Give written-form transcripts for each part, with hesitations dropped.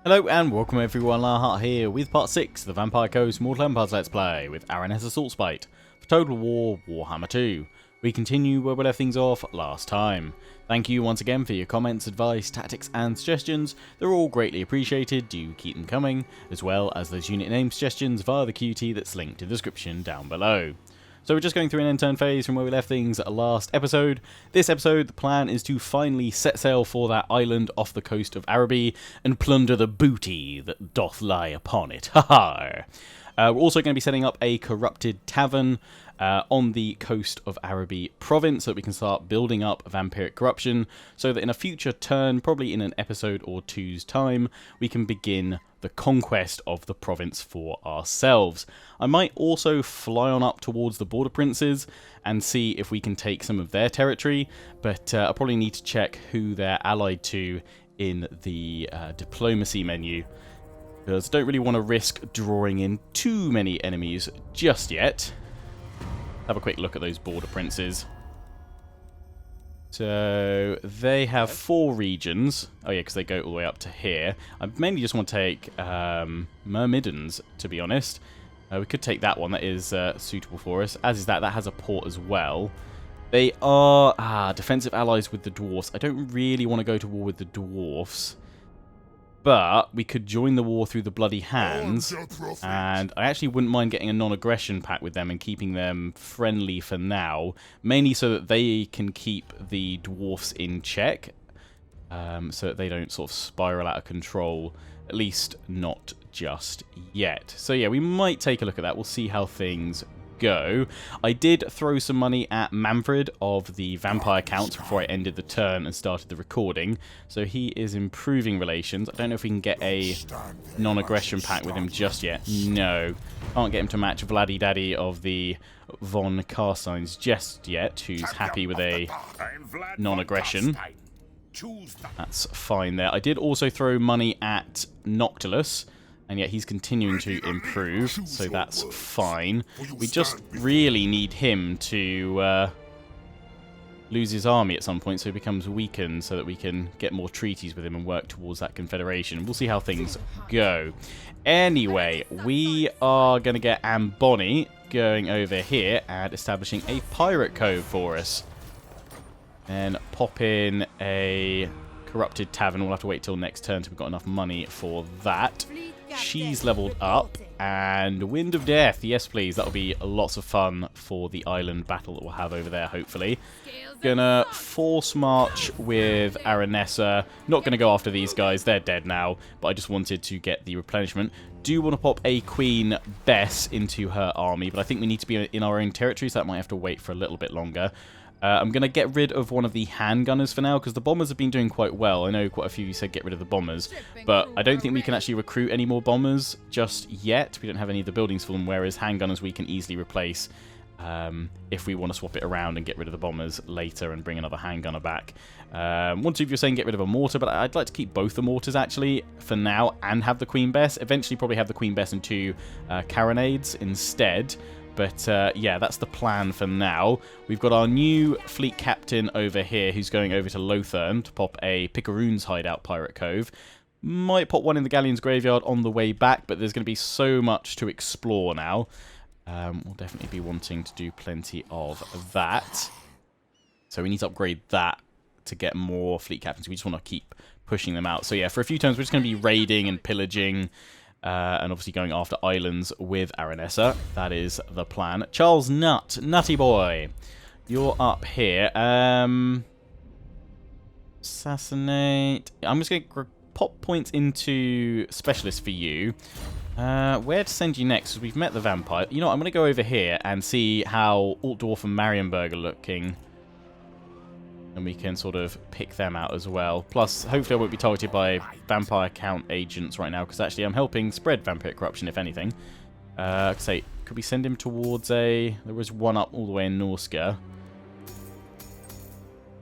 Hello and welcome everyone, Larhart here with part 6 of the Vampire Coast Mortal Empires Let's Play with Aranessa Saltspite for Total War Warhammer 2. We continue where we left things off last time. Thank you once again for your comments, advice, tactics and suggestions. They're all greatly appreciated, do keep them coming, as well as those unit name suggestions via the QT that's linked in the description down below. So we're just going through an end turn phase from where we left things last episode. This episode, the plan is to finally set sail for that island off the coast of Araby and plunder the booty that doth lie upon it. Haha! We're also going to be setting up a corrupted tavern on the coast of Araby province so that we can start building up vampiric corruption so that in a future turn, probably in an episode or two's time, we can begin the conquest of the province for ourselves. I might also fly on up towards the border princes and see if we can take some of their territory, but I'll probably need to check who they're allied to in the diplomacy menu, because I don't really want to risk drawing in too many enemies just yet. Have a quick look at those border princes. So they have 4 regions. Oh yeah, because they go all the way up to here. I mainly just want to take Myrmidons, to be honest. We could take that one, that is suitable for us. As is that has a port as well. They are defensive allies with the dwarfs. I don't really want to go to war with the dwarfs, but we could join the war through the Bloody Hands, and I actually wouldn't mind getting a non-aggression pact with them and keeping them friendly for now, mainly so that they can keep the dwarfs in check, so that they don't sort of spiral out of control, at least not just yet. So yeah, we might take a look at that. We'll see how things go. I did throw some money at Manfred of the Vampire Counts before I ended the turn and started the recording, so he is improving relations. I don't know if we can get a non-aggression pact with him just yet. No, can't get him to match Vladdy Daddy of the Von Carsteins just yet, who's happy with a non-aggression. That's fine there. I did also throw money at Noctilus, and yet he's continuing to improve, so that's fine. We just really need him to lose his army at some point so he becomes weakened, so that we can get more treaties with him and work towards that confederation. We'll see how things go. Anyway, we are going to get Amboni going over here and establishing a pirate cove for us. And pop in a corrupted tavern. We'll have to wait till next turn till we've got enough money for that. She's leveled up, and Wind of Death, yes please, that'll be lots of fun for the island battle that we'll have over there, hopefully. Gonna force march with Aranessa, not gonna go after these guys, they're dead now, but I just wanted to get the replenishment. Do want to pop a Queen Bess into her army, but I think we need to be in our own territory, so that might have to wait for a little bit longer. I'm going to get rid of one of the handgunners for now, because the bombers have been doing quite well. I know quite a few of you said get rid of the bombers, but I don't think we can actually recruit any more bombers just yet. We don't have any of the buildings for them, whereas handgunners we can easily replace if we want to swap it around and get rid of the bombers later and bring another handgunner back. One or two of you are saying get rid of a mortar, but I'd like to keep both the mortars actually for now and have the Queen Bess. Eventually probably have the Queen Bess and 2 carronades instead. But yeah, that's the plan for now. We've got our new fleet captain over here who's going over to Lothern to pop a Picaroon's hideout pirate cove. Might pop one in the Galleon's graveyard on the way back, but there's going to be so much to explore now. We'll definitely be wanting to do plenty of that. So we need to upgrade that to get more fleet captains. We just want to keep pushing them out. So yeah, for a few turns we're just going to be raiding and pillaging. And obviously going after islands with Aranessa. That is the plan. Charles Nutty boy, you're up here. Assassinate. I'm just going to pop points into specialist for you. Where to send you next? Because we've met the vampire. You know what, I'm going to go over here and see how Altdorf and Marienburg are looking. And we can sort of pick them out as well. Plus, hopefully I won't be targeted by Vampire Count agents right now, because actually I'm helping spread vampiric corruption, if anything. Say, could we send him towards a... There was one up all the way in Norska.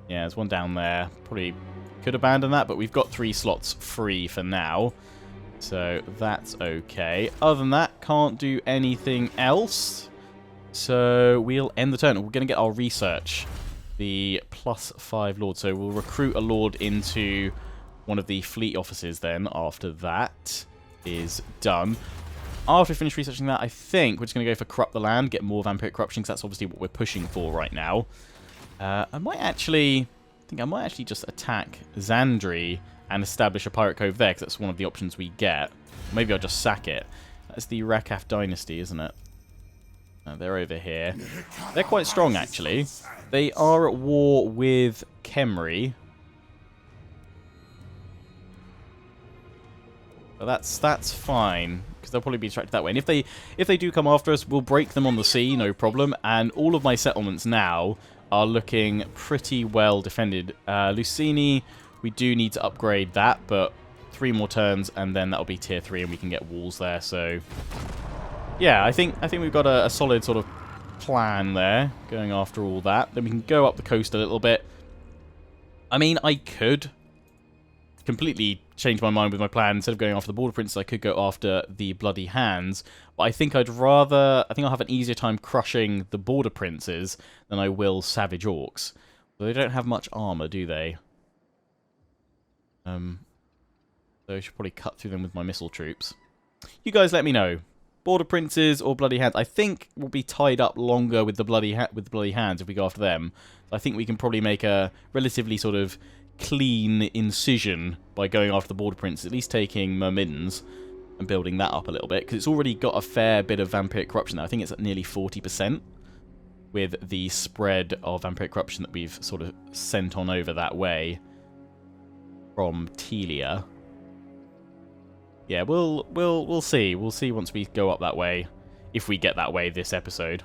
Yeah, there's one down there. Probably could abandon that, but we've got 3 slots free for now. So that's okay. Other than that, can't do anything else. So we'll end the turn. We're going to get our research. The +5 lord. So we'll recruit a lord into one of the fleet officers then after that is done. After we finish researching that, I think we're just going to go for Corrupt the Land, get more Vampiric Corruption, because that's obviously what we're pushing for right now. I think I might actually just attack Xandri and establish a pirate cove there, because that's one of the options we get. Maybe I'll just sack it. That's the Rakath dynasty, isn't it? They're over here. They're quite strong, actually. They are at war with Khemri. But that's fine, because they'll probably be attracted that way. And if they do come after us, we'll break them on the sea, no problem. And all of my settlements now are looking pretty well defended. Lucini, we do need to upgrade that, but 3 more turns, and then that'll be tier 3, and we can get walls there. So, yeah, I think we've got a solid sort of plan there, going after all that. Then we can go up the coast a little bit. I mean, I could completely change my mind with my plan. Instead of going after the Border Princes, I could go after the Bloody Hands. But I think I'll have an easier time crushing the Border Princes than I will Savage Orcs. They don't have much armor, do they? So I should probably cut through them with my missile troops. You guys let me know. Border Princes or Bloody Hands. I think we'll be tied up longer with the Bloody Hands if we go after them. So I think we can probably make a relatively sort of clean incision by going after the Border Princes, at least taking Myrmidons and building that up a little bit, because it's already got a fair bit of Vampiric Corruption now. I think it's at nearly 40% with the spread of Vampiric Corruption that we've sort of sent on over that way from Telia. Yeah, we'll see. We'll see once we go up that way, if we get that way this episode.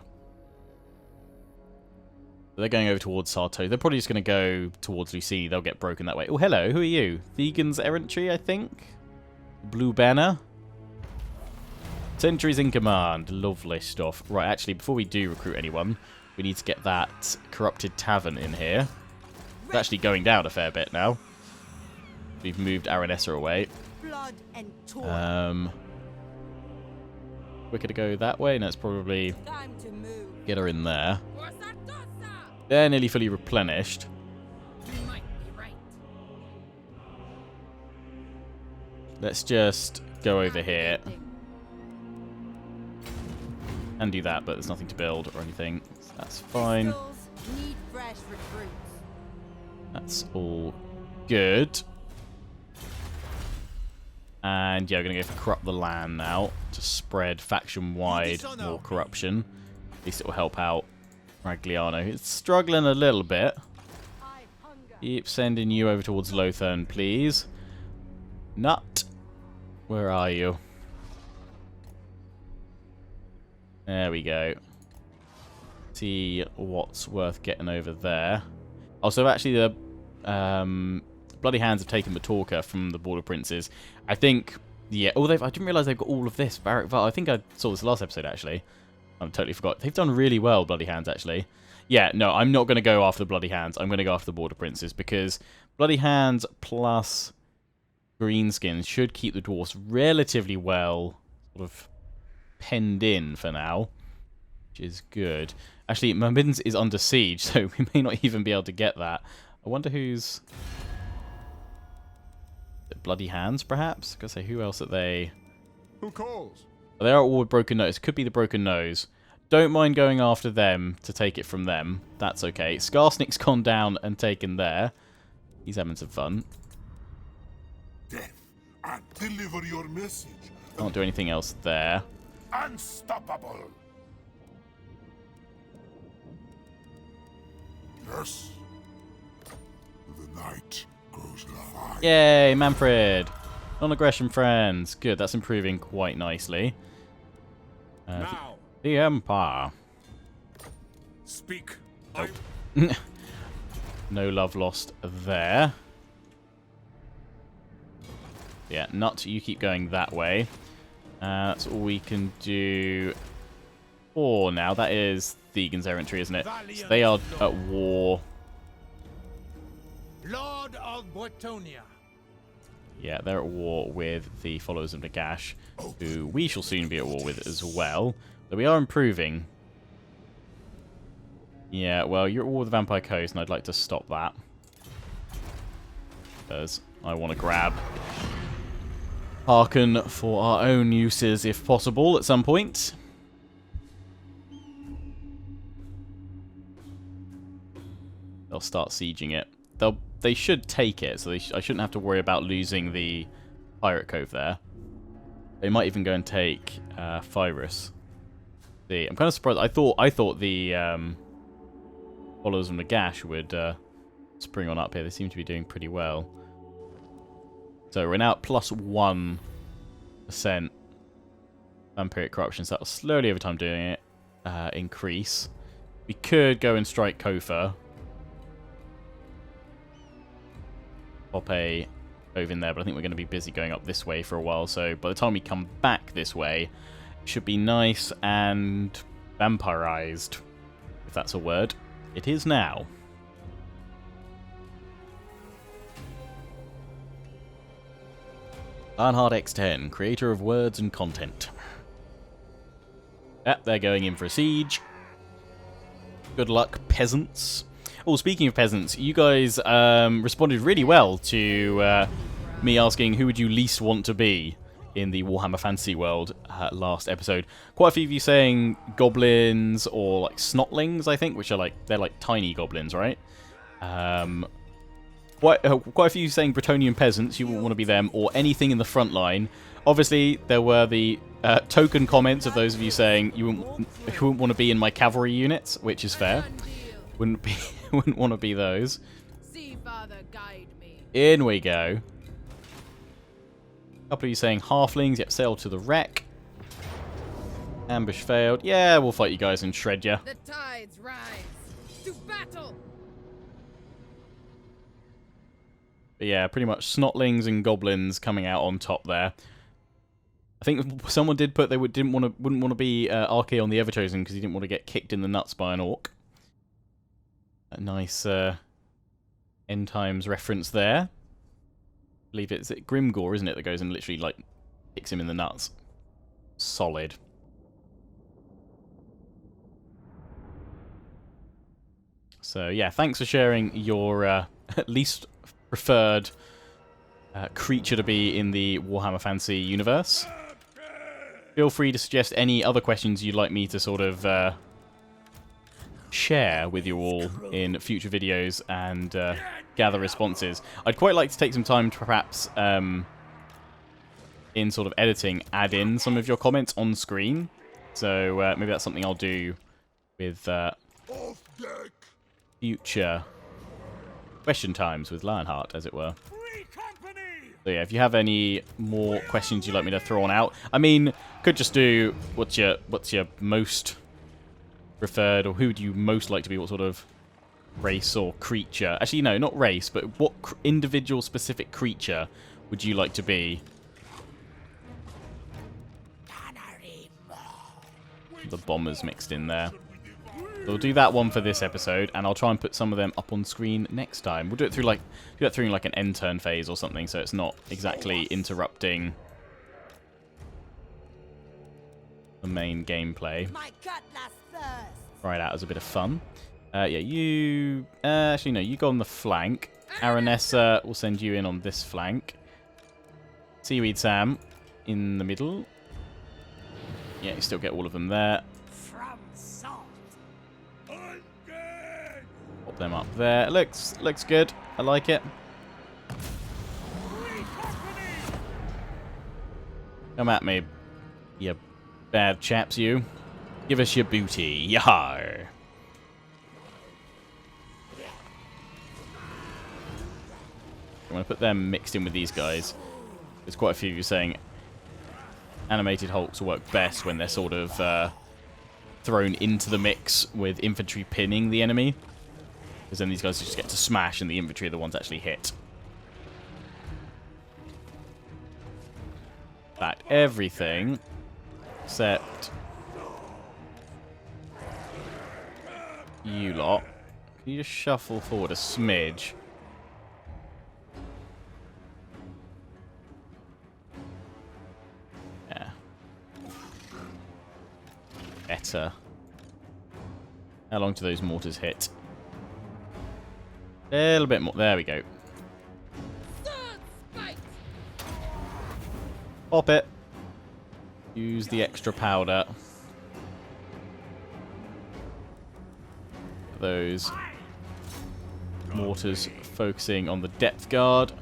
They're going over towards Sarto. They're probably just going to go towards Lucini. They'll get broken that way. Oh, hello. Who are you? Thegan's Errantry, I think? Blue Banner? Sentries in command. Lovely stuff. Right, actually, before we do recruit anyone, we need to get that Corrupted Tavern in here. It's actually going down a fair bit now. We've moved Aranessa away. Quicker to go that way? No, it's probably get her in there. They're nearly fully replenished. Let's just go over here and do that, but there's nothing to build or anything. So that's fine. That's all good. And yeah, we're going to go for Corrupt the Land now to spread faction-wide more corruption. At least it will help out Ragliano. It's struggling a little bit. Keep sending you over towards Lothern, please. Nut. Where are you? There we go. See what's worth getting over there. Also, actually, the Bloody Hands have taken Matorka from the Border Princes. I think, yeah. Oh, I didn't realise they've got all of this. Barrack Val. I think I saw this last episode, actually. I totally forgot. They've done really well, Bloody Hands, actually. Yeah, no, I'm not going to go after the Bloody Hands. I'm going to go after the Border Princes, because Bloody Hands plus Greenskins should keep the Dwarfs relatively well sort of penned in for now, which is good. Actually, Myrmidons is under siege, so we may not even be able to get that. I wonder who's... Bloody Hands, perhaps? I gotta say, who else are they? Who calls? They are all with Broken Nose. Could be the Broken Nose. Don't mind going after them to take it from them. That's okay. Skarsnik's gone down and taken there. He's having some fun. Death, and deliver your message. Can't do anything else there. Unstoppable. Yes. The night grows light. Yay, Manfred. Non-aggression friends. Good, that's improving quite nicely. Now. The Empire. Speak. Nope. No love lost there. Yeah, Nut, you keep going that way. That's all we can do for now. That is Thegan's Errantry, isn't it? So they are at war. Lord of Bortonia. Yeah, they're at war with the followers of Nagash, who we shall soon be at war with as well. Though we are improving. Yeah, well, you're at war with the Vampire Coast, and I'd like to stop that. because I want to grab Harken for our own uses if possible at some point. They'll start sieging it. They should take it, so I shouldn't have to worry about losing the pirate cove there. They might even go and take Phyrus. See, I'm kind of surprised. I thought the followers of Nagash would spring on up here. They seem to be doing pretty well. So we're now at +1% vampiric corruption. So that'll slowly over time doing it increase. We could go and strike Kofa. Pop a over in there, but I think we're going to be busy going up this way for a while. So by the time we come back this way, it should be nice and vampirized, if that's a word. It is now. Lionheart X10, creator of words and content. Yep, they're going in for a siege. Good luck, peasants. Oh, speaking of peasants, you guys responded really well to me asking who would you least want to be in the Warhammer Fantasy World last episode. Quite a few of you saying goblins or like snotlings, I think, which are they're like tiny goblins, right? Quite a few saying Bretonnian peasants, you wouldn't want to be them, or anything in the front line. Obviously, there were the token comments of those of you saying you wouldn't want to be in my cavalry units, which is fair. Wouldn't want to be those. See, Father, guide me. In we go. A couple of you saying halflings, yep, sail to the wreck. Ambush failed. Yeah, we'll fight you guys and shred you. The tides rise. To battle. But yeah, pretty much snotlings and goblins coming out on top there. I think someone did put they wouldn't want to be Archae on the Everchosen because he didn't want to get kicked in the nuts by an orc. A nice end times reference there. I believe it's Grimgore, isn't it, that goes and literally like kicks him in the nuts. Solid. So yeah, thanks for sharing your least preferred creature to be in the Warhammer Fantasy universe. Feel free to suggest any other questions you'd like me to sort of share with you all in future videos and gather responses. I'd quite like to take some time to perhaps, in sort of editing, add in some of your comments on screen. So maybe that's something I'll do with future question times with Lionheart, as it were. So yeah, if you have any more questions you'd like me to throw on out, I mean, could just do what's your most preferred, or who would you most like to be? What sort of race or creature? Actually, no, not race, but what individual specific creature would you like to be? The bombers mixed in there. So we'll do that one for this episode, and I'll try and put some of them up on screen next time. We'll do it through like an end turn phase or something, so it's not exactly interrupting the main gameplay. Try it out as a bit of fun. Yeah, you actually no, you go on the flank. Aranessa will send you in on this flank. Seaweed Sam in the middle. Yeah, you still get all of them there. Pop them up there. Looks good. I like it. Come at me, you bad chaps, you. Give us your booty. Yar. I'm going to put them mixed in with these guys. There's quite a few of you saying animated hulks work best when they're sort of thrown into the mix with infantry pinning the enemy. Because then these guys just get to smash and the infantry are the ones actually hit. In fact, everything except you lot. Can you just shuffle forward a smidge? Yeah. Better. How long do those mortars hit? A little bit more. There we go. Pop it. Use the extra powder. Those mortars focusing on the depth guard.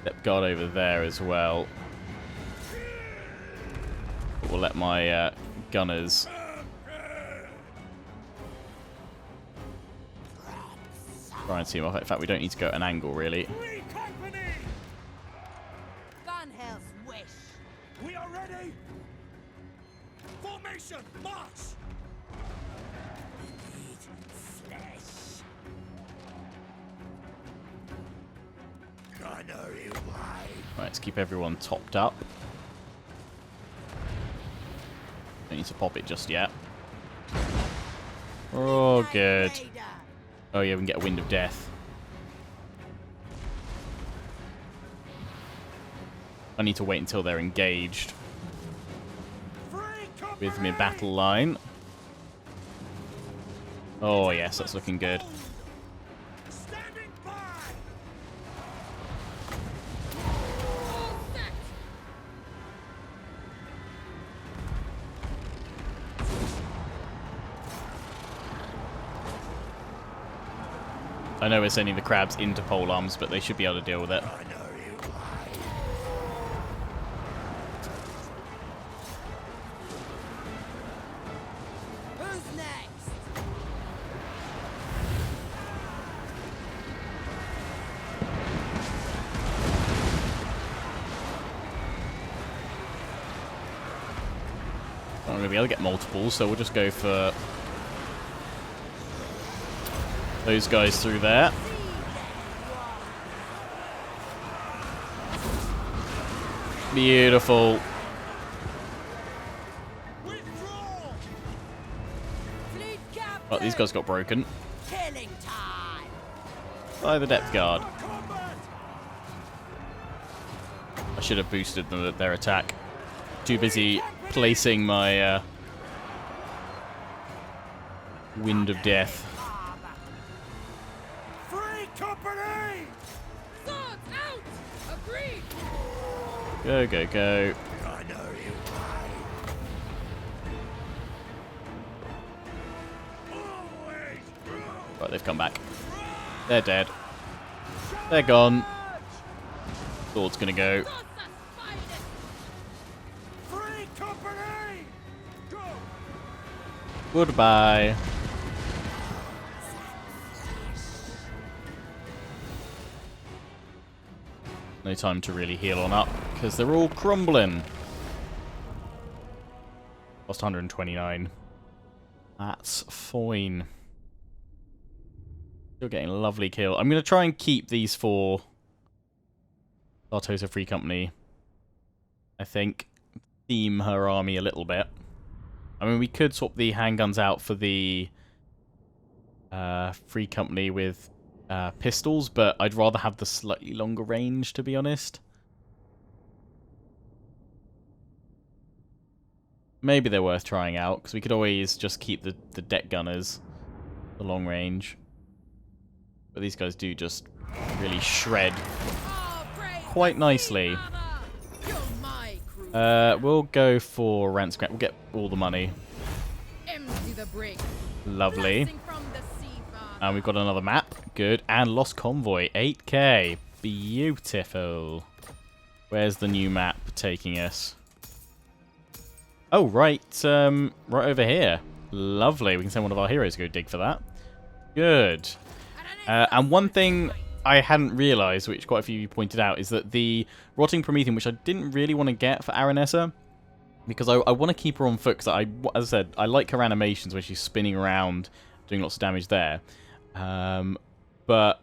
Depth guard over there as well. But we'll let my gunners try and see him off. In fact, we don't need to go at an angle, really. Van Hell's wish. We are ready. Formation, march. Flesh. Right, let's keep everyone topped up. Don't need to pop it just yet. Oh, good. Oh yeah, we can get a Wind of Death. I need to wait until they're engaged with my battle line. Oh yes, that's looking good. Standing by. All set. I know we're sending the crabs into pole arms, but they should be able to deal with it. Who's next? I'm going to be able to get multiples, so we'll just go for those guys through there. Beautiful. Fleet captain. Oh, these guys got broken Killing time. by the depth guard. I should have boosted their attack. Too busy placing my Wind of Death. Free company. Swords out. Agreed. Go, go, go. Right, they've come back. They're dead. They're gone. Sword's gonna go. Swords suspended. Free company. Go. Goodbye. No time to really heal on up, because they're all crumbling. Lost 129. That's fine. Still getting a lovely kill. I'm going to try and keep these for Sartosa Free Company. I think. Theme her army a little bit. I mean, we could swap the handguns out for the Free Company with pistols, but I'd rather have the slightly longer range, to be honest. Maybe they're worth trying out, because we could always just keep the deck gunners, the long range. But these guys do just really shred All praise quite the nicely. Father. You're my crew. We'll go for Rance Grant. We'll get all the money. Empty the brig. Lovely. Blessing from the sea, Father. And we've got another map. Good. And Lost Convoy. 8k. Beautiful. Where's the new map taking us? Oh, right. Right over here. Lovely. We can send one of our heroes to go dig for that. Good. And one thing I hadn't realised, which quite a few of you pointed out, is that the Rotting Promethean, which I didn't really want to get for Aranessa, because I want to keep her on foot, because as I said, I like her animations where she's spinning around, doing lots of damage there. But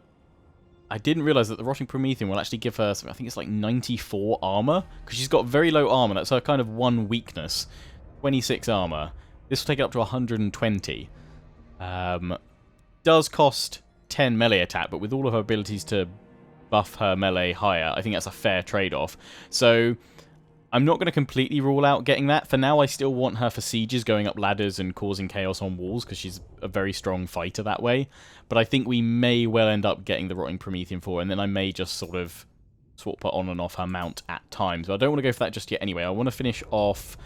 I didn't realise that the Rotting Promethean will actually give her, I think it's like 94 armour, because she's got very low armour. That's her kind of one weakness. 26 armour. This will take it up to 120. Does cost 10 melee attack, but with all of her abilities to buff her melee higher, I think that's a fair trade-off. So I'm not going to completely rule out getting that. For now, I still want her for sieges, going up ladders and causing chaos on walls, because she's a very strong fighter that way. But I think we may well end up getting the Rotting Promethean for her, and then I may just sort of swap her on and off her mount at times. But I don't want to go for that just yet anyway. I want to finish off...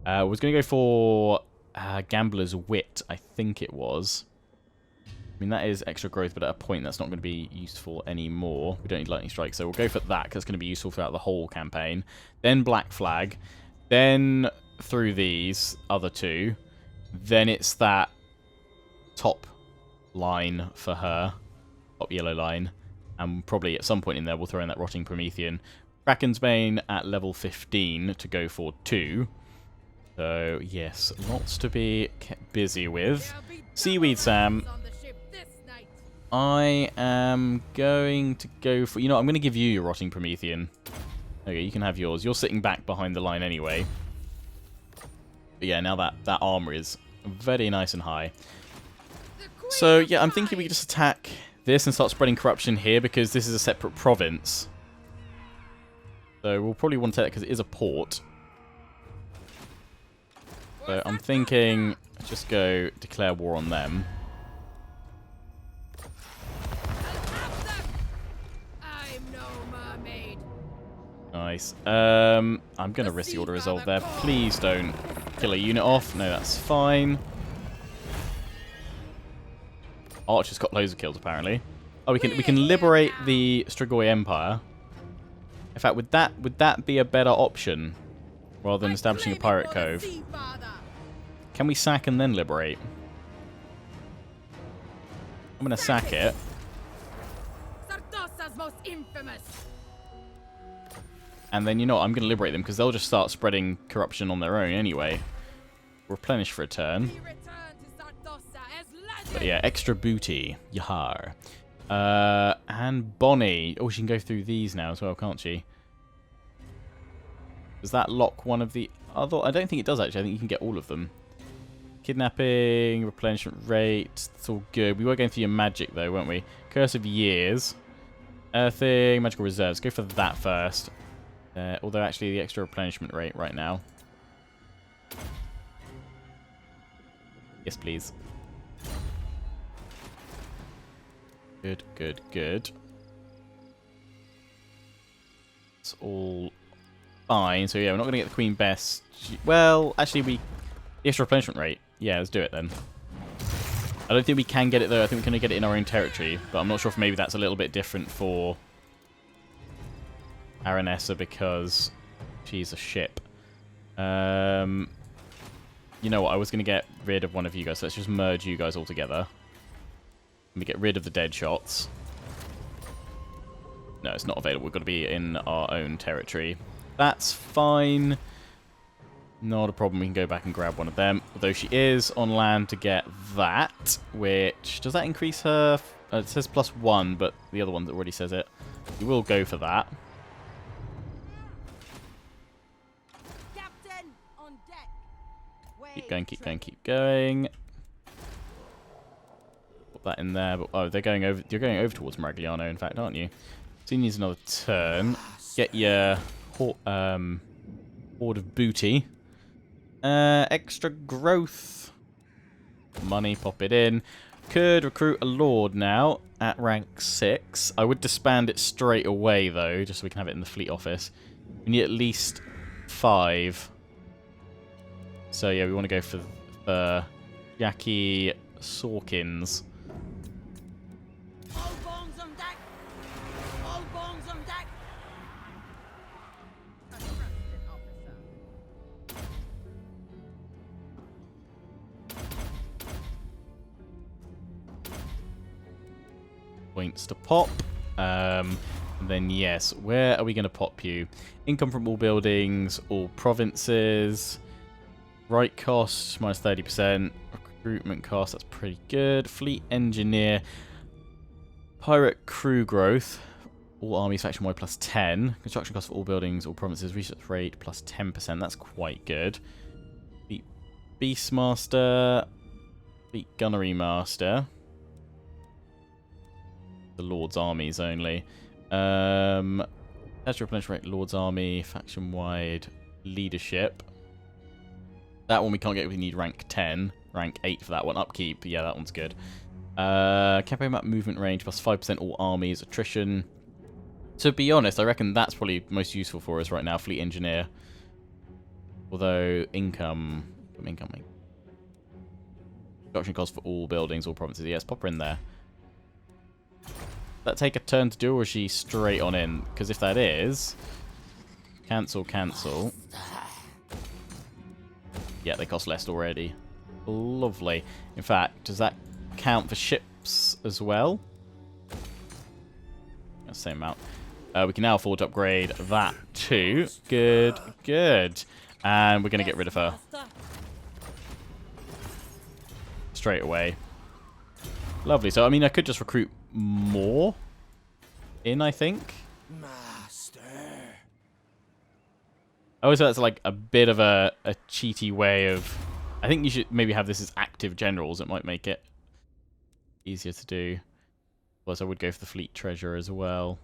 I was going to go for Gambler's Wit, I think it was. I mean, that is extra growth, but at a point that's not going to be useful anymore. We don't need Lightning Strike, so we'll go for that, because it's going to be useful throughout the whole campaign. Then Black Flag. Then through these other two. Then it's that top line for her. Top yellow line. And probably at some point in there we'll throw in that Rotting Promethean. Kraken's Bane at level 15 to go for 2. So, yes, lots to be kept busy with. Seaweed Sam. I am going to go for... You know, I'm going to give you your Rotting Promethean. Okay, you can have yours. You're sitting back behind the line anyway. But yeah, now that armor is very nice and high. So, yeah, I'm thinking we could just attack this and start spreading corruption here, because this is a separate province. So we'll probably want to take that because it is a port. So I'm thinking, let's just go declare war on them. I'm no mermaid. Nice. I'm going to risk the auto resolve there. Please don't kill a unit off. No, that's fine. Archer's got loads of kills apparently. Oh, we can liberate the Strigoi Empire. In fact, would that be a better option rather than establishing a pirate cove? Can we sack and then liberate? I'm gonna sack it. Sardossa's most infamous. And then, you know what, I'm gonna liberate them because they'll just start spreading corruption on their own anyway. Replenish for a turn. But yeah, extra booty. Yahar. And Bonnie. Oh, she can go through these now as well, can't she? Does that lock one of the other? I don't think it does, actually. I think you can get all of them. Kidnapping, replenishment rate. It's all good. We were going through your magic, though, weren't we? Curse of Years. Earthing, magical reserves. Go for that first. Although, actually, the extra replenishment rate right now. Yes, please. Good, good, good. It's all fine. So yeah, we're not going to get the Queen Bess. Well, actually, the extra replenishment rate. Yeah, let's do it then. I don't think we can get it though. I think we're going to get it in our own territory, but I'm not sure if maybe that's a little bit different for Aranessa because she's a ship. You know what? I was going to get rid of one of you guys. So let's just merge you guys all together. Let me get rid of the dead shots. No, it's not available. We've got to be in our own territory. That's fine. Not a problem. We can go back and grab one of them. Although she is on land to get that, which... Does that increase her... it says +1, but the other one already says it. We will go for that. Captain, on deck. Keep going, keep going, keep going. That in there, but oh, they're going over. You're going over towards Maragliano, in fact, aren't you? So you need another turn. Get your horde of booty. Extra growth. Money, pop it in. Could recruit a lord now at rank 6. I would disband it straight away though, just so we can have it in the fleet office. We need at least 5. So yeah, we want to go for Jackie Sawkins. All bombs on deck. All bombs on deck. A trusted officer. Points to pop. And then yes, where are we going to pop you? Income from all buildings, all provinces. Right cost minus 30%. Recruitment cost, that's pretty good. Fleet engineer. Pirate crew growth. All armies faction wide plus 10. Construction cost for all buildings, all provinces. Research rate plus 10%. That's quite good. Fleet Beastmaster. Fleet Gunnery Master. The Lord's armies only. That's replenishment rate, Lord's army, faction wide, leadership. That one we can't get. We need rank 10, rank 8 for that one. Upkeep, yeah, that one's good. Campaign map movement range plus 5% all armies. Attrition To be honest, I reckon that's probably most useful for us right now, Fleet Engineer. Although, income... Incoming. Production cost for all buildings, all provinces. Yes, pop her in there. Does that take a turn to do, or is she straight on in? Because if that is... Cancel, cancel. Yeah, they cost less already. Lovely. In fact, does that count for ships as well? That's the same amount. We can now afford to upgrade that too. Good, good. And we're going to get rid of her. Straight away. Lovely. So, I mean, I could just recruit more in, I think. Master. I always thought that's like a bit of a cheaty way of... I think you should maybe have this as active generals. It might make it easier to do. Plus, I would go for the fleet treasure as well.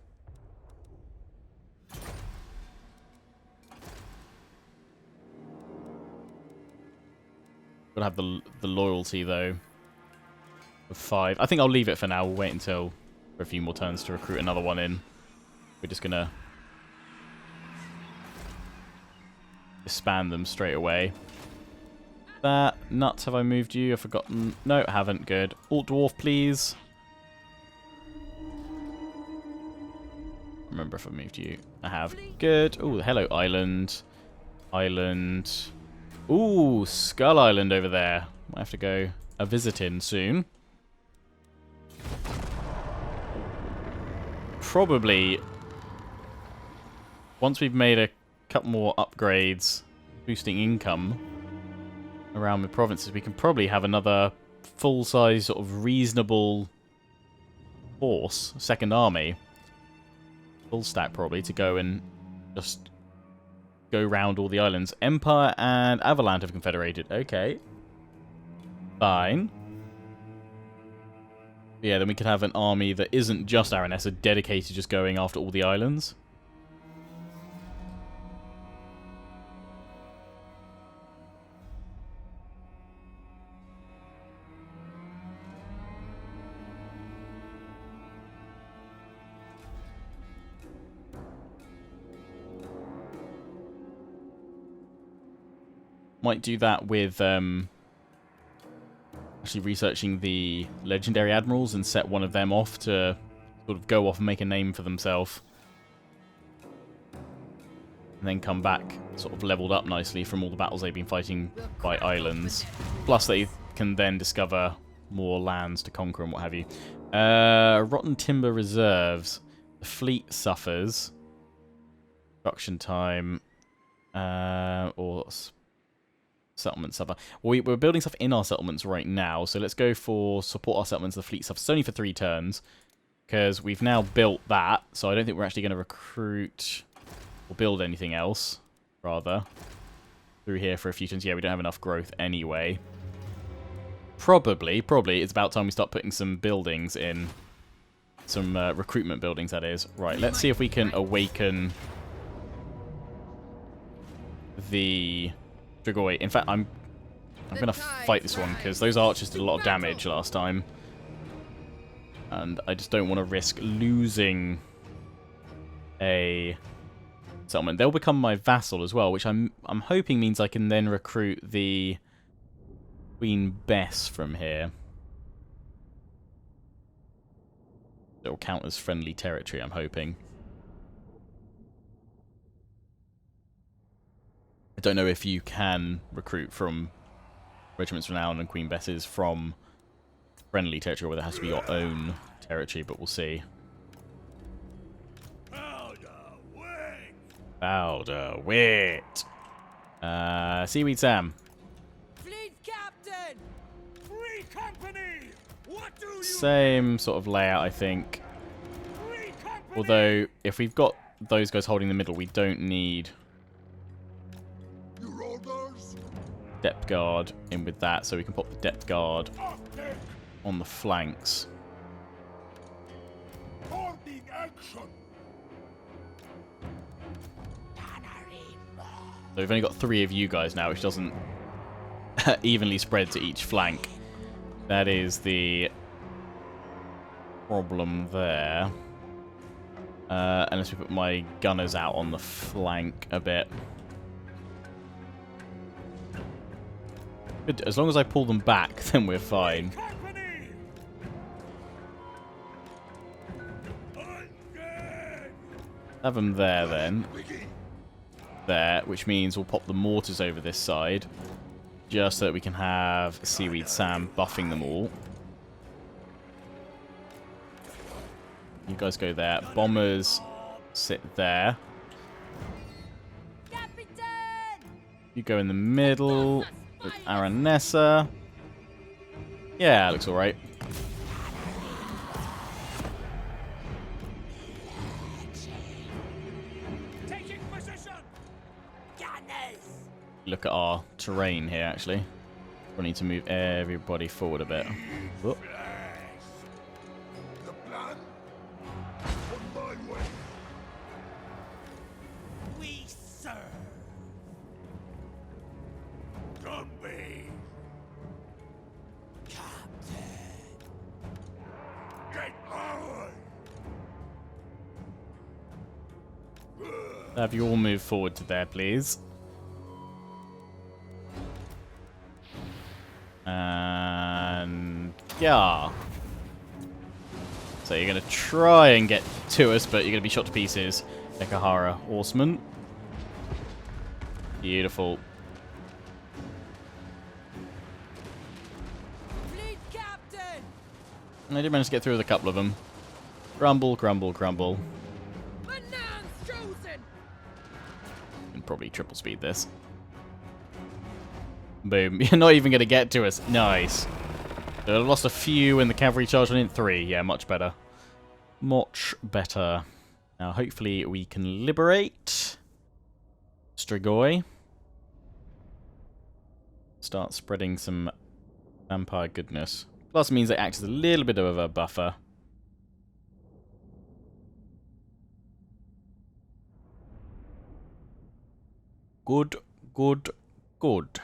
Gotta have the loyalty, though, of 5. I think I'll leave it for now. We'll wait until for a few more turns to recruit another one in. We're just gonna expand them straight away. That nuts, have I moved you? I've forgotten. No, haven't. Good. Alt dwarf, please. Remember if I moved you. I have. Good. Oh, hello, island. Island. Ooh, Skull Island over there. Might have to go a visit in soon. Probably, once we've made a couple more upgrades, boosting income around the provinces, we can probably have another full-size, sort of reasonable force, second army. Full stack, probably, to go and just go round all the islands. Empire and Avalanche have confederated. Okay. Fine. Yeah, then we could have an army that isn't just Aranessa, dedicated to just going after all the islands. Might do that with actually researching the legendary admirals and set one of them off to sort of go off and make a name for themselves. And then come back sort of leveled up nicely from all the battles they've been fighting by islands. Plus they can then discover more lands to conquer and what have you. Rotten timber reserves. The fleet suffers. Production time. Or... settlements suffer. We're building stuff in our settlements right now, so let's go for support our settlements. The fleet suffers. It's only for 3 turns, because we've now built that, so I don't think we're actually going to recruit or build anything else, rather, through here for a few turns. Yeah, we don't have enough growth anyway. Probably, it's about time we start putting some buildings in. Some recruitment buildings, that is. Right, let's see if we can awaken the... Strigoi. In fact, I'm going to fight this one, because those archers did a lot of damage last time. And I just don't want to risk losing a settlement. They'll become my vassal as well, which I'm hoping means I can then recruit the Queen Bess from here. It'll count as friendly territory, I'm hoping. I don't know if you can recruit from Regiments Renown and Queen Besses from friendly territory, or whether it has to be your own territory, but we'll see. Powder wit. Seaweed Sam. Fleet captain! Free company! What do you Same sort of layout, I think. Free company! Although, if we've got those guys holding the middle, we don't need depth guard in with that, so we can pop the depth guard on the flanks. Holding action! So we've only got 3 of you guys now, which doesn't evenly spread to each flank. That is the problem there. Unless we put my gunners out on the flank a bit. Good. As long as I pull them back, then we're fine. Company! Undead! Have them there then. There, which means we'll pop the mortars over this side. Just so that we can have Seaweed Sam buffing them all. You guys go there. Bombers sit there. You go in the middle with Aranessa. Yeah, looks alright. Taking position! Look at our terrain here, actually. We need to move everybody forward a bit. Whoop. The plan? On my way. We serve. Zombie. Captain. Get on. Have you all move forward to there, please? And yeah. So you're gonna try and get to us, but you're gonna be shot to pieces. Ekahara Horseman. Beautiful. Fleet captain! I did manage to get through with a couple of them. Grumble, grumble, grumble. Banan's chosen! Can probably triple speed this. Boom. You're not even going to get to us. Nice. I lost a few in the cavalry charge and in 3. Yeah, much better. Much better. Now, hopefully we can liberate Strigoi. Start spreading some vampire goodness. Plus means it acts as a little bit of a buffer. Good, good, good.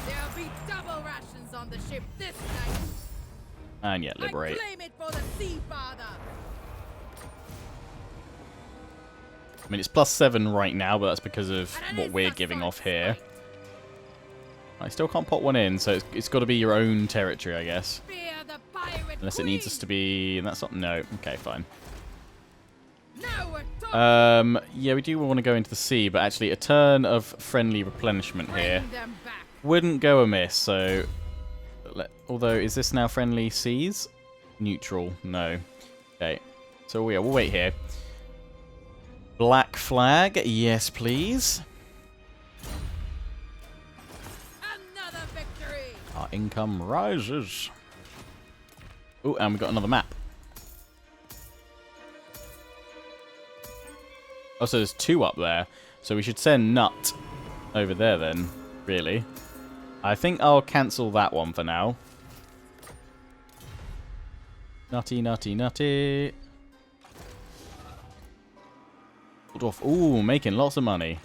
There'll be double rations on the ship this night. And yet, liberate. And claim it for the Sea Father. I mean, it's +7 right now, but that's because of what Aranessa we're giving off here. Saltspite. I still can't put one in, so it's got to be your own territory, I guess. Fear the pirate Unless it needs us to be... And that's not... No. Okay, fine. Now we're talking. Yeah, we do want to go into the sea, but actually a turn of friendly replenishment here Bring them back. wouldn't go amiss, so... Although, is this now friendly seas? Neutral. No. Okay. So we'll wait here. Black flag. Yes, please. Another victory. Our income rises. Oh, and we've got another map. Oh, so there's 2 up there. So we should send Nut over there then, really. I think I'll cancel that one for now. Nutty, nutty, nutty. Hold off. Ooh, making lots of money.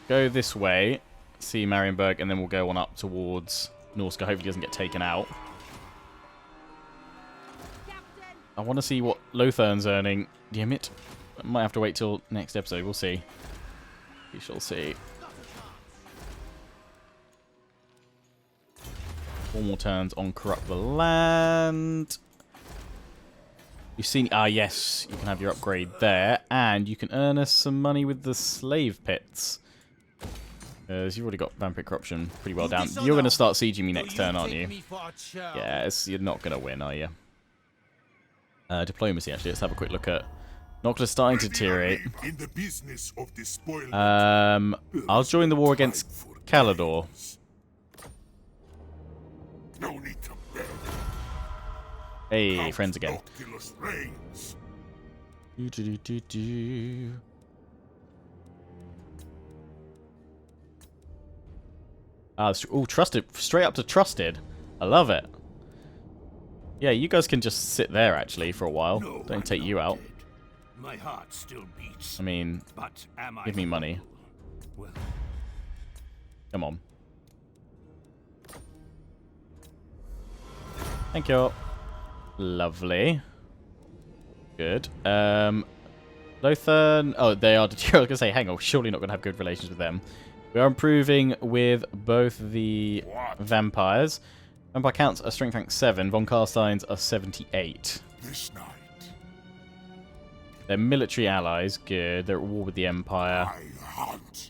Go this way. See Marienburg, and then we'll go on up towards Norska. Hopefully he doesn't get taken out. Captain! I want to see what Lothern's earning. Damn it. I might have to wait till next episode. We'll see. We shall see. 4 more turns on Corrupt the Land. You've seen... Ah, yes. You can have your upgrade there. And you can earn us some money with the slave pits. You've already got Vampiric Corruption pretty well down. You're going to start sieging me next turn, aren't you? Yes, you're not going to win, are you? Diplomacy, actually. Let's have a quick look at... Noctis starting to deteriorate. In the business of despoilment. I'll join the war against Calador. No need to beg. Hey, friends again. Noctilus reigns. Oh, trusted. Straight up to trusted. I love it. Yeah, you guys can just sit there, actually, for a while. No, Don't I'm take not you out. dead. My heart still beats. I mean, But am I give me money. humble? Well, Come on. Thank you. Lovely. Good. Lothern... Oh, they are... I was going to say, hang on, surely not going to have good relations with them. We are improving with both the vampires. Vampire counts are strength rank 7. Von Carstein's are 78. this night They're military allies. Good. They're at war with the Empire. I hunt.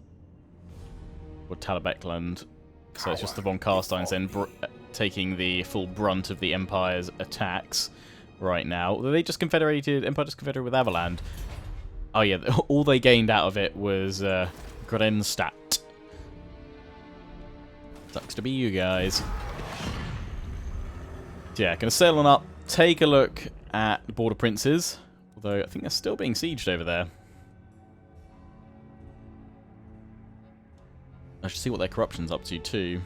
Or Talabecland. So it's just the Von Carsteins then taking the full brunt of the Empire's attacks right now. Although they just confederated... Empire just confederated with Avaland. Oh yeah, all they gained out of it was Grenstadt. Sucks to be you guys. So yeah, gonna sail on up, take a look at the Border Princes. Although I think they're still being sieged over there. I should see what their corruption's up to too.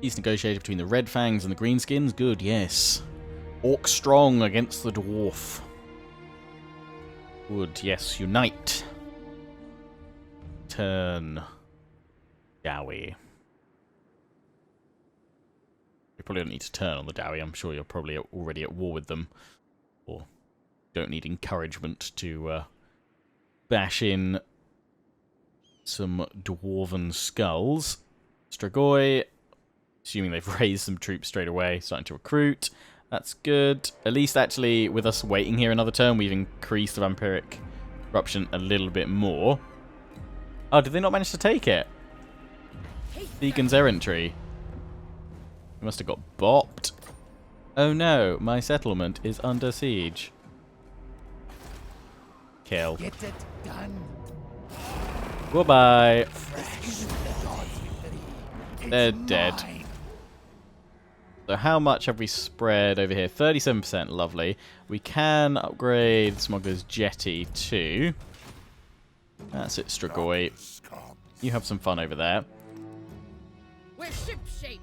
Peace negotiated between the Red Fangs and the Greenskins. Good, yes. Orc strong against the Dwarf. Good, yes. Unite. Turn. Dowie. You probably don't need to turn on the Dowie. I'm sure you're probably already at war with them. Or don't need encouragement to bash in some Dwarven skulls. Strigoi. Assuming they've raised some troops straight away, starting to recruit. That's good. At least, actually, with us waiting here another turn, we've increased the vampiric corruption a little bit more. Oh, did they not manage to take it? Deacon's errantry. We must have got bopped. Oh no, my settlement is under siege. Kill. Get it done. Goodbye. Fresh. The gods' victory. They're It's dead. mine. So how much have we spread over here? 37%, lovely. We can upgrade Smuggler's Jetty too. That's it, Strigoi. You have some fun over there. We're shipshape.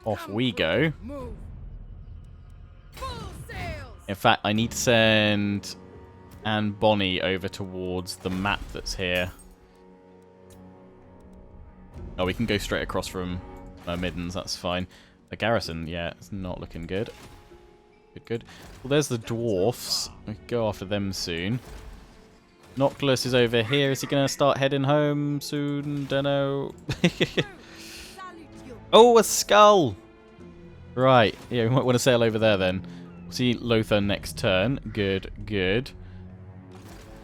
Off Come we go. Move. Full sails. In fact, I need to send Anne Bonny over towards the map that's here. Oh, we can go straight across from Middens, that's fine. The garrison, yeah, it's not looking good. Good, good. Well, there's the dwarfs. We can go after them soon. Noctilus is over here. Is he going to start heading home soon? Dunno. Oh, a skull! Right, yeah, we might want to sail over there then. We'll see Lothar next turn. Good, good.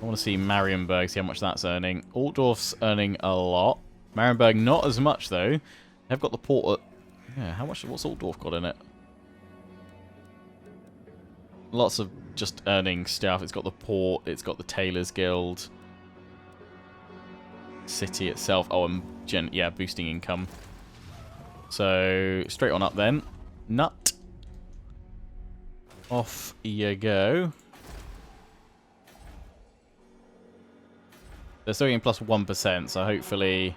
I want to see Marienburg, see how much that's earning. Altdorf's earning a lot. Marienburg not as much though. They've got the port at... Yeah, how much? What's Altdorf got in it? Lots of just earning stuff. It's got the port, it's got the Tailors Guild. City itself. Oh, and yeah, boosting income. So, straight on up then. Nut. Off you go. They're still getting plus 1%, so hopefully...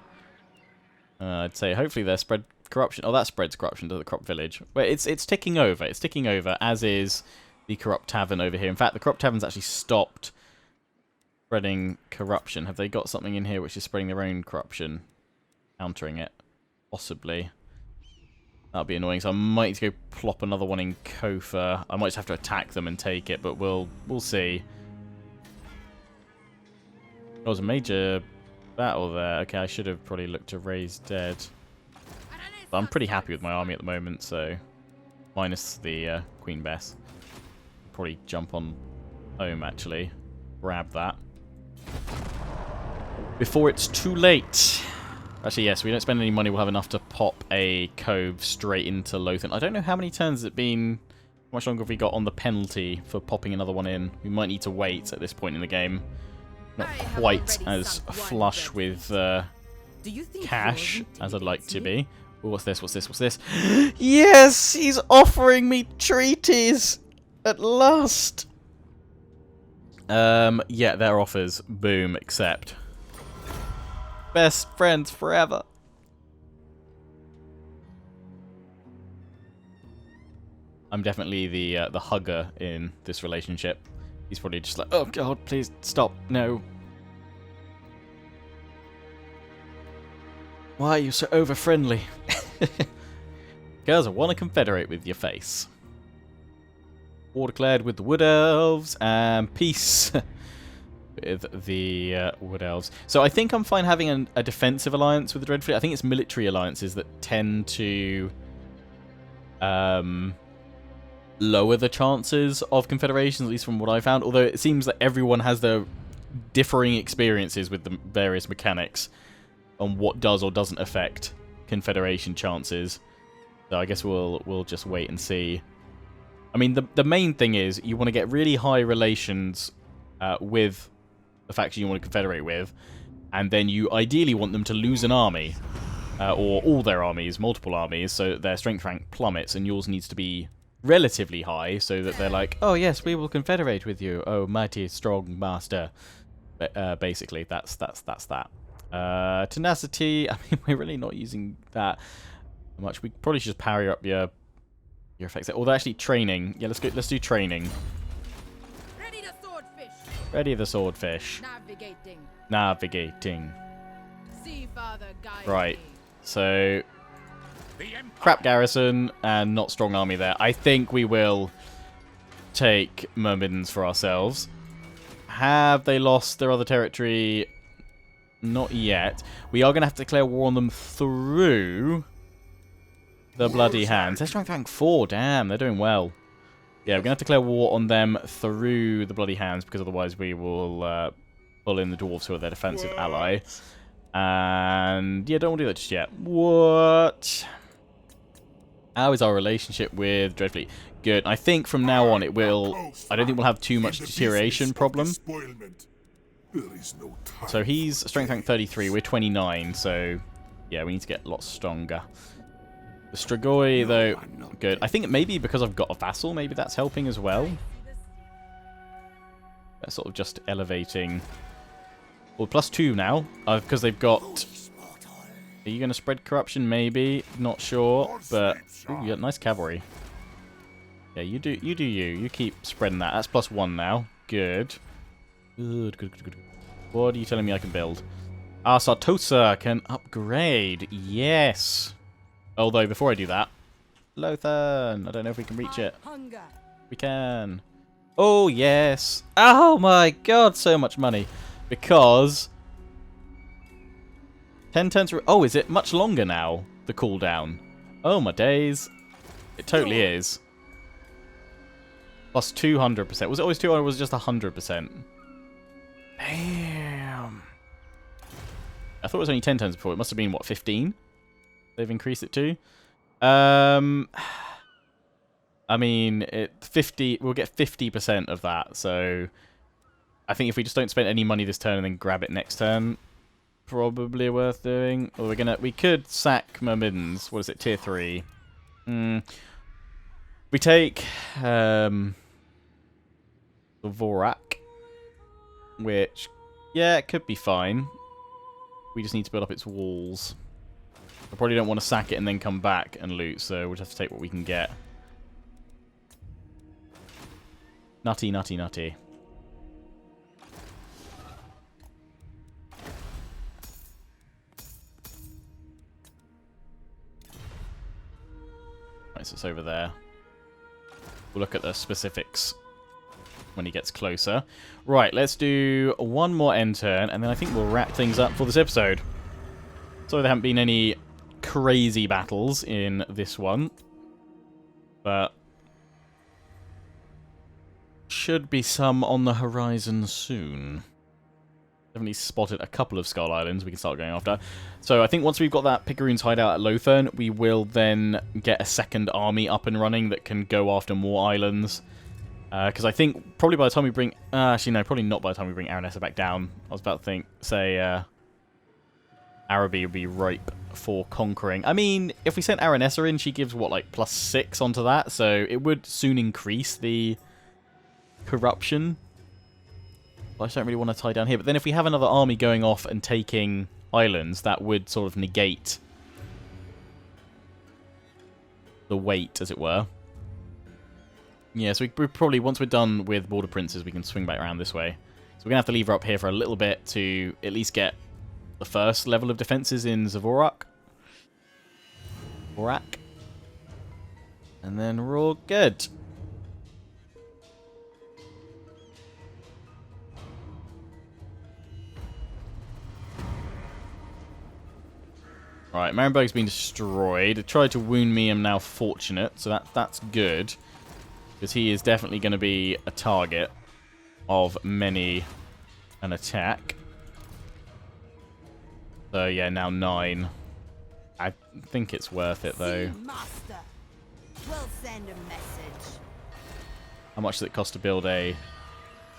I'd say hopefully they're spread corruption. Oh, that spreads corruption to the Corrupt Village. But it's ticking over. It's ticking over, as is the Corrupt Tavern over here. In fact, the Corrupt Tavern's actually stopped spreading corruption. Have they got something in here which is spreading their own corruption? Countering it? Possibly. That'd be annoying. So I might need to go plop another one in Kofa. I might just have to attack them and take it, but we'll see. There was a major battle there. Okay, I should have probably looked to raise dead. But I'm pretty happy with my army at the moment, so... Minus the Queen Bess. Probably jump on home, actually. Grab that. Before it's too late. Actually, yes, we don't spend any money. We'll have enough to pop a cove straight into Lothian. I don't know how many turns it's been. How much longer have we got on the penalty for popping another one in? We might need to wait at this point in the game. Not quite as flush with cash as I'd like to be. Ooh, what's this? What's this? What's this? Yes! He's offering me treaties! At last! Yeah, their offers. Boom, accept. Best friends forever. I'm definitely the hugger in this relationship. He's probably just like, oh god, please stop, no. Why are you so over-friendly? Because I want to confederate with your face. War declared with the Wood Elves, and peace with the Wood Elves. So I think I'm fine having a defensive alliance with the Dreadfleet. I think it's military alliances that tend to lower the chances of confederations, at least from what I found. Although it seems that everyone has their differing experiences with the various mechanics on what does or doesn't affect confederation chances. So I guess we'll just wait and see. I mean, the main thing is you want to get really high relations with the faction you want to confederate with, and then you ideally want them to lose an army, or all their armies, multiple armies, so that their strength rank plummets, and yours needs to be relatively high, so that they're like, oh yes, we will confederate with you, oh mighty strong master. Basically, that's that. Tenacity, I mean, we're really not using that much. We probably should just parry up your effects. Although actually training. Yeah, let's do training. Ready the swordfish. Ready the swordfish. Navigating. Navigating. See father guide Right. me. So crap garrison and not strong army there. I think we will take Myrmidons for ourselves. Have they lost their other territory? Not yet. We are going to have to declare war on them through the Bloody Hands. They're strength rank 4. Damn, they're doing well. Yeah, we're going to have to declare war on them through the Bloody Hands, because otherwise we will pull in the Dwarves, who are their defensive ally. And yeah, don't want to do that just yet. What? How is our relationship with Dreadfleet? Good. I think from now on it will... I don't think we'll have too much deterioration problem. So he's strength rank 33, we're 29, so yeah, we need to get a lot stronger. The Strigoi, though, good. I think maybe because I've got a vassal, maybe that's helping as well. That's sort of just elevating. Well, +2 now, because they've got... Are you going to spread corruption? Maybe. Not sure, but... Ooh, you got nice cavalry. Yeah, you do you. You keep spreading that. That's +1 now. Good. Good. What are you telling me I can build? Our Sartosa can upgrade. Yes. Although, before I do that... Lothern. I don't know if we can reach it. Hunger. We can. Oh, yes. Oh, my God. So much money. Because... 10 turns... Oh, is it much longer now? The cooldown. Oh, my days. It totally is. Plus 200%. Was it always 200 or was it just 100%? Damn. I thought it was only 10 turns before. It must have been, what, 15? They've increased it to. I mean, 50. We'll get 50% of that. So I think if we just don't spend any money this turn and then grab it next turn, probably worth doing. Or we could sack Myrmidons. What is it? Tier 3. We take the Vorak, which, yeah, it could be fine. We just need to build up its walls. I probably don't want to sack it and then come back and loot, so we'll just have to take what we can get. Nutty. Right, so it's over there. We'll look at the specifics when he gets closer. Right, let's do one more end turn, and then I think we'll wrap things up for this episode. Sorry there haven't been any crazy battles in this one, but should be some on the horizon soon. Definitely spotted a couple of Skull Islands we can start going after. So I think once we've got that Picaroon's hideout at Lothern, we will then get a second army up and running that can go after more islands. Because I think probably by the time we bring... actually, no, probably not by the time we bring Aranessa back down. I was about to say... Araby would be ripe for conquering. I mean, if we sent Aranessa in, she gives, what, like, +6 onto that, so it would soon increase the corruption. But I just don't really want to tie down here. But then if we have another army going off and taking islands, that would sort of negate the weight, as it were. Yeah, so we probably, once we're done with Border Princes, we can swing back around this way. So we're going to have to leave her up here for a little bit to at least get the first level of defenses in Zavorak. And then we're all good. Alright, Marienburg's been destroyed. It tried to wound me. I'm now fortunate, so that's good. Because he is definitely going to be a target of many an attack. So yeah, now 9. I think it's worth it though. Master, we'll send a message. How much does it cost to build a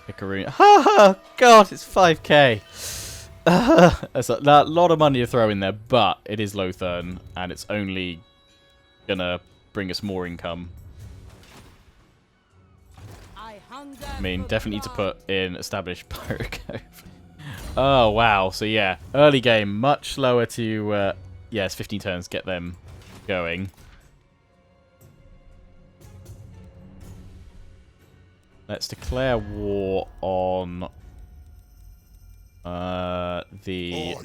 Picaroon? Ha! God, it's 5k. That's a lot of money to throw in there, but it is Lothern, and it's only gonna bring us more income. I mean, definitely need to put in established pirate cove. Oh, wow. So, yeah, early game, much slower to, yes, 15 turns, get them going. Let's declare war on the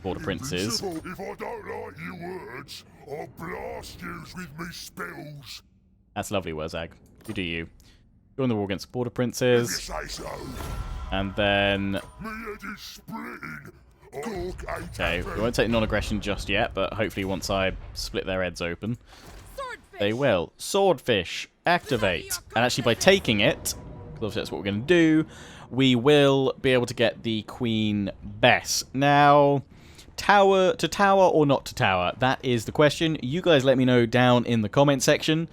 Border Princes. If I don't like your words, I'll blast you with me spells. That's lovely, Wurzag. You do you. Join the war against Border Princes. If you say so. And then... Me head is splitting. Okay, we won't take non-aggression just yet, but hopefully once I split their heads open, Swordfish. they will. Swordfish, activate. And actually by taking it, because that's what we're going to do, we will be able to get the Queen Bess. Now, tower to tower or not to tower? That is the question. You guys let me know down in the comment section.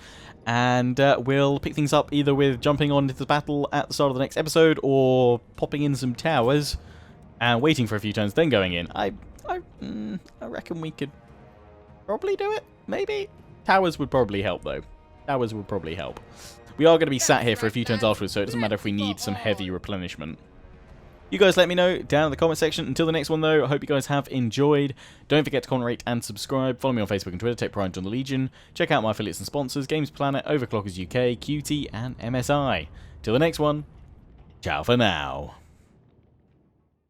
And we'll pick things up either with jumping on into the battle at the start of the next episode or popping in some towers and waiting for a few turns, then going in. I reckon we could probably do it, maybe? Towers would probably help, though. Towers would probably help. We are going to be sat here for a few turns afterwards, so it doesn't matter if we need some heavy replenishment. You guys let me know down in the comment section. Until the next one, though, I hope you guys have enjoyed. Don't forget to comment, rate, and subscribe. Follow me on Facebook and Twitter, take pride in the Legion. Check out my affiliates and sponsors, Games Planet, Overclockers UK, QT, and MSI. Till the next one, ciao for now.